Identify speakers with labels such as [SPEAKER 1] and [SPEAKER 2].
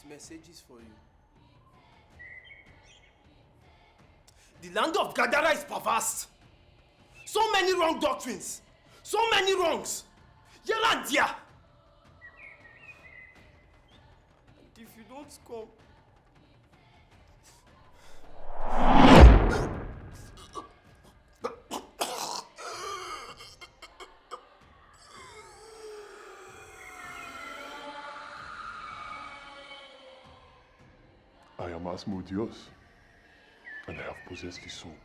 [SPEAKER 1] His message is for you. The land of GÁDÁRÀ is perverse. So many wrong doctrines. So many wrongs. Here and there. And if you don't come,
[SPEAKER 2] I am Asmodeus, and I have possessed the soul